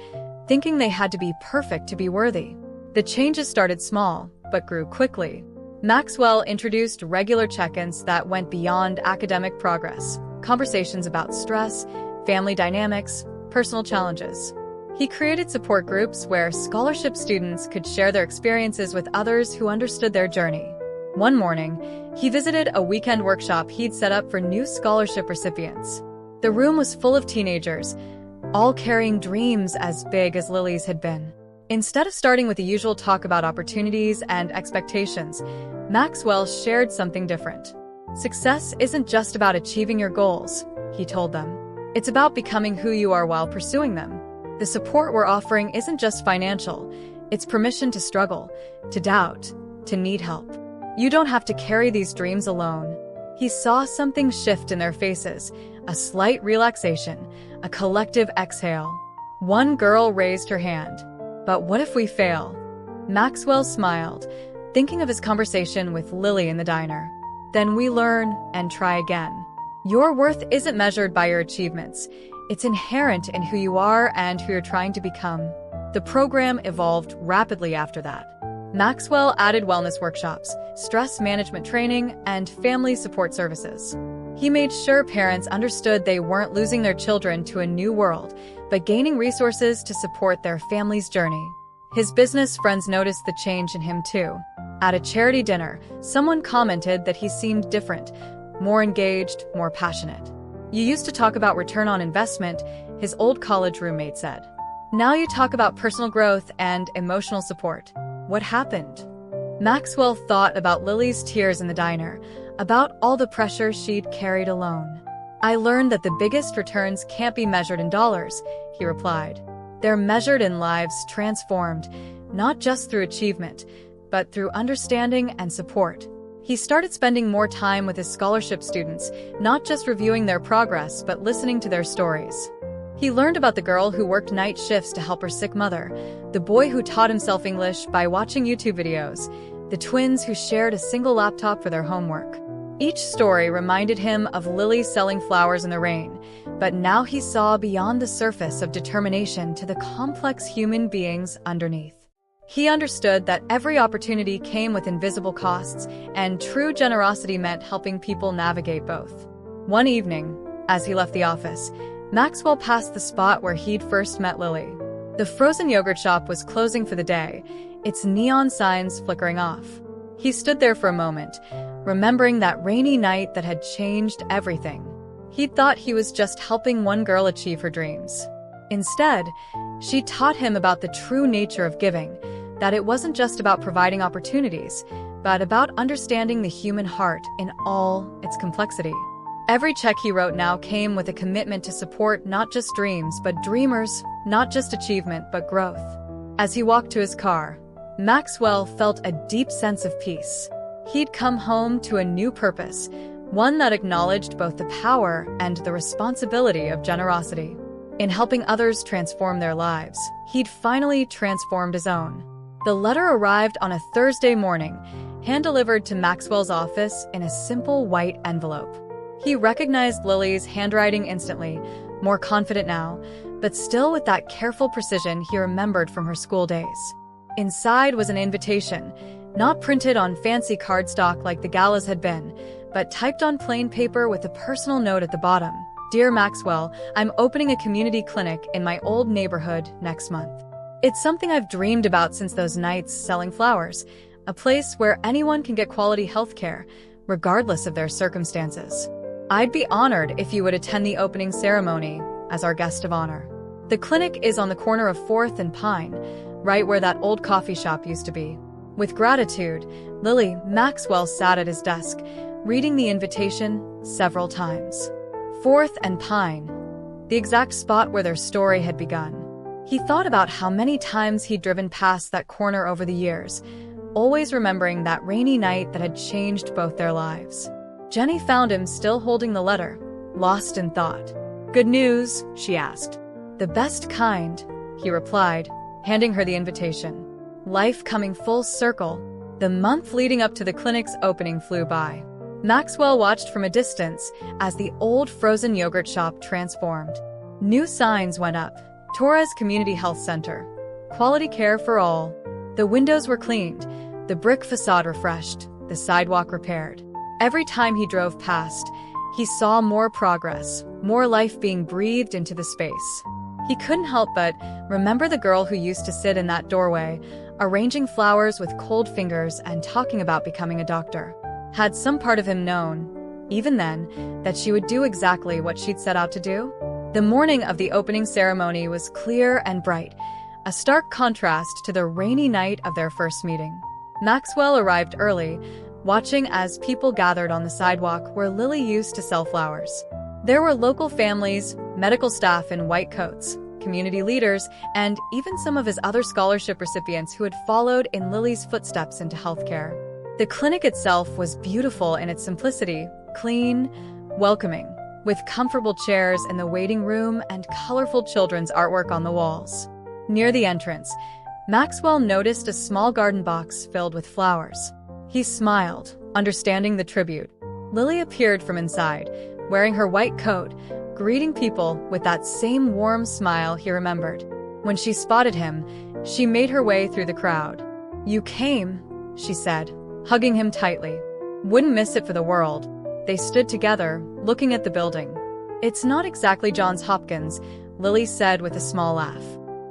thinking they had to be perfect to be worthy. The changes started small, but grew quickly. Maxwell introduced regular check-ins that went beyond academic progress, conversations about stress, family dynamics, personal challenges. He created support groups where scholarship students could share their experiences with others who understood their journey. One morning, he visited a weekend workshop he'd set up for new scholarship recipients. The room was full of teenagers, all carrying dreams as big as Lily's had been. Instead of starting with the usual talk about opportunities and expectations, Maxwell shared something different. "Success isn't just about achieving your goals," he told them. "It's about becoming who you are while pursuing them. The support we're offering isn't just financial, it's permission to struggle, to doubt, to need help. You don't have to carry these dreams alone." He saw something shift in their faces, a slight relaxation, a collective exhale. One girl raised her hand. "But what if we fail?" Maxwell smiled, thinking of his conversation with Lily in the diner. Then we learn and try again. Your worth isn't measured by your achievements. It's inherent in who you are and who you're trying to become. The program evolved rapidly after that. Maxwell added wellness workshops, stress management training, and family support services. He made sure parents understood they weren't losing their children to a new world, but gaining resources to support their family's journey. His business friends noticed the change in him too. At a charity dinner, someone commented that he seemed different, more engaged, more passionate. "You used to talk about return on investment," his old college roommate said. "Now you talk about personal growth and emotional support. What happened?" Maxwell thought about Lily's tears in the diner, about all the pressure she'd carried alone. "I learned that the biggest returns can't be measured in dollars," he replied. "They're measured in lives transformed, not just through achievement, but through understanding and support." He started spending more time with his scholarship students, not just reviewing their progress, but listening to their stories. He learned about the girl who worked night shifts to help her sick mother, the boy who taught himself English by watching YouTube videos, the twins who shared a single laptop for their homework. Each story reminded him of Lily selling flowers in the rain, but now he saw beyond the surface of determination to the complex human beings underneath. He understood that every opportunity came with invisible costs, and true generosity meant helping people navigate both. One evening, as he left the office, Maxwell passed the spot where he'd first met Lily. The frozen yogurt shop was closing for the day, its neon signs flickering off. He stood there for a moment, remembering that rainy night that had changed everything. He'd thought he was just helping one girl achieve her dreams. Instead, she taught him about the true nature of giving, that it wasn't just about providing opportunities, but about understanding the human heart in all its complexity. Every check he wrote now came with a commitment to support not just dreams, but dreamers, not just achievement, but growth. As he walked to his car, Maxwell felt a deep sense of peace. He'd come home to a new purpose, one that acknowledged both the power and the responsibility of generosity. In helping others transform their lives, he'd finally transformed his own. The letter arrived on a Thursday morning, hand-delivered to Maxwell's office in a simple white envelope. He recognized Lily's handwriting instantly, more confident now, but still with that careful precision he remembered from her school days. Inside was an invitation, not printed on fancy cardstock like the galas had been, but typed on plain paper with a personal note at the bottom. "Dear Maxwell, I'm opening a community clinic in my old neighborhood next month. It's something I've dreamed about since those nights selling flowers, a place where anyone can get quality health care, regardless of their circumstances. I'd be honored if you would attend the opening ceremony as our guest of honor. The clinic is on the corner of 4th and Pine, right where that old coffee shop used to be." With gratitude, Lily, Maxwell sat at his desk, reading the invitation several times. 4th and Pine, the exact spot where their story had begun. He thought about how many times he'd driven past that corner over the years, always remembering that rainy night that had changed both their lives. Jenny found him still holding the letter, lost in thought. "Good news?" she asked. "The best kind," he replied, handing her the invitation. Life coming full circle. The month leading up to the clinic's opening flew by. Maxwell watched from a distance as the old frozen yogurt shop transformed. New signs went up. Torres Community Health Center. Quality care for all. The windows were cleaned, the brick facade refreshed, the sidewalk repaired. Every time he drove past, he saw more progress, more life being breathed into the space. He couldn't help but remember the girl who used to sit in that doorway, arranging flowers with cold fingers and talking about becoming a doctor. Had some part of him known, even then, that she would do exactly what she'd set out to do? The morning of the opening ceremony was clear and bright, a stark contrast to the rainy night of their first meeting. Maxwell arrived early, watching as people gathered on the sidewalk where Lily used to sell flowers. There were local families, medical staff in white coats, community leaders, and even some of his other scholarship recipients who had followed in Lily's footsteps into healthcare. The clinic itself was beautiful in its simplicity, clean, welcoming, with comfortable chairs in the waiting room and colorful children's artwork on the walls. Near the entrance, Maxwell noticed a small garden box filled with flowers. He smiled, understanding the tribute. Lily appeared from inside, wearing her white coat, greeting people with that same warm smile he remembered. When she spotted him, she made her way through the crowd. "You came," she said, hugging him tightly. "Wouldn't miss it for the world." They stood together, looking at the building. "It's not exactly Johns Hopkins," Lily said with a small laugh.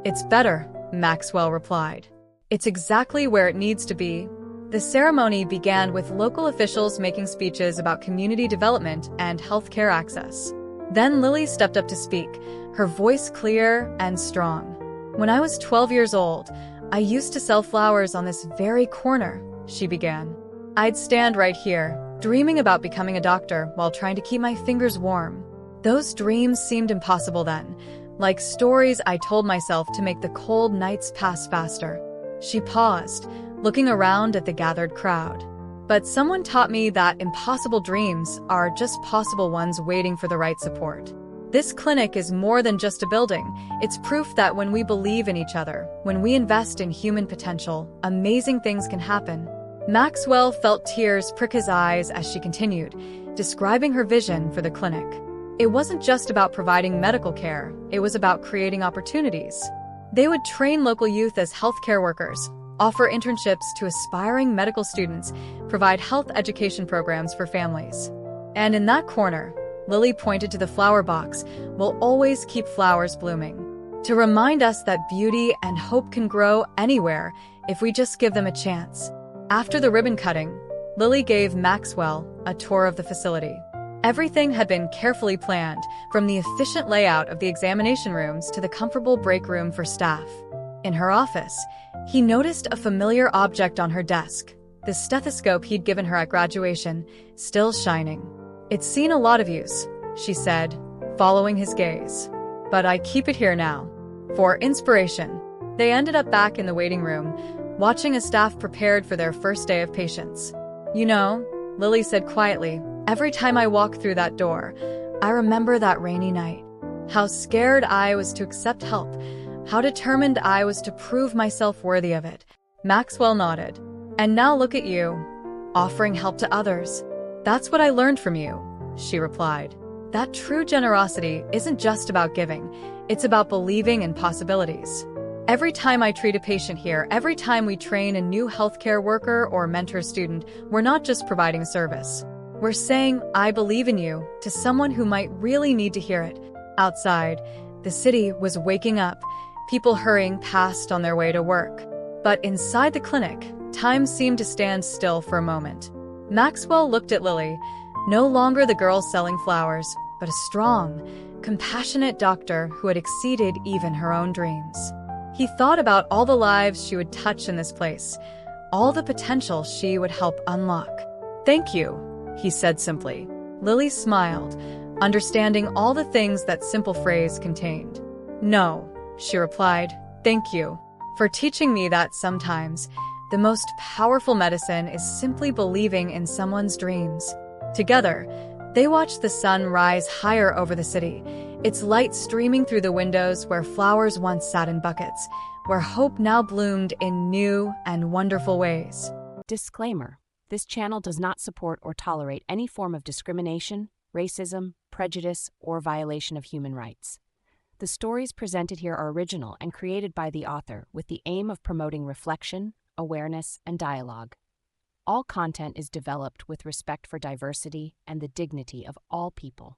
"It's better," Maxwell replied. "It's exactly where it needs to be." The ceremony began with local officials making speeches about community development and healthcare access. Then Lily stepped up to speak, her voice clear and strong. "When I was 12 years old, I used to sell flowers on this very corner," she began. "I'd stand right here, dreaming about becoming a doctor while trying to keep my fingers warm. Those dreams seemed impossible then, like stories I told myself to make the cold nights pass faster." She paused, looking around at the gathered crowd. "But someone taught me that impossible dreams are just possible ones waiting for the right support. This clinic is more than just a building. It's proof that when we believe in each other, when we invest in human potential, amazing things can happen." Maxwell felt tears prick his eyes as she continued, describing her vision for the clinic. It wasn't just about providing medical care, it was about creating opportunities. They would train local youth as healthcare workers, offer internships to aspiring medical students, provide health education programs for families. And in that corner, Lily pointed to the flower box, "We'll always keep flowers blooming," to remind us that beauty and hope can grow anywhere if we just give them a chance. After the ribbon cutting, Lily gave Maxwell a tour of the facility. Everything had been carefully planned, from the efficient layout of the examination rooms to the comfortable break room for staff. In her office, he noticed a familiar object on her desk, the stethoscope he'd given her at graduation, still shining. "It's seen a lot of use," she said, following his gaze. "But I keep it here now, for inspiration." They ended up back in the waiting room, watching as staff prepared for their first day of patients. "You know," Lily said quietly, "every time I walk through that door, I remember that rainy night. How scared I was to accept help, how determined I was to prove myself worthy of it." Maxwell nodded. "And now look at you, offering help to others." "That's what I learned from you," she replied. "That true generosity isn't just about giving, it's about believing in possibilities. Every time I treat a patient here, every time we train a new healthcare worker or mentor student, we're not just providing a service. We're saying, 'I believe in you,' to someone who might really need to hear it." Outside, the city was waking up, people hurrying past on their way to work. But inside the clinic, time seemed to stand still for a moment. Maxwell looked at Lily, no longer the girl selling flowers, but a strong, compassionate doctor who had exceeded even her own dreams. He thought about all the lives she would touch in this place, all the potential she would help unlock. "Thank you," he said simply. Lily smiled, understanding all the things that simple phrase contained. "No," she replied, "thank you for teaching me that sometimes the most powerful medicine is simply believing in someone's dreams." Together, they watched the sun rise higher over the city, its light streaming through the windows where flowers once sat in buckets, where hope now bloomed in new and wonderful ways. Disclaimer: this channel does not support or tolerate any form of discrimination, racism, prejudice, or violation of human rights. The stories presented here are original and created by the author with the aim of promoting reflection, awareness, and dialogue. All content is developed with respect for diversity and the dignity of all people.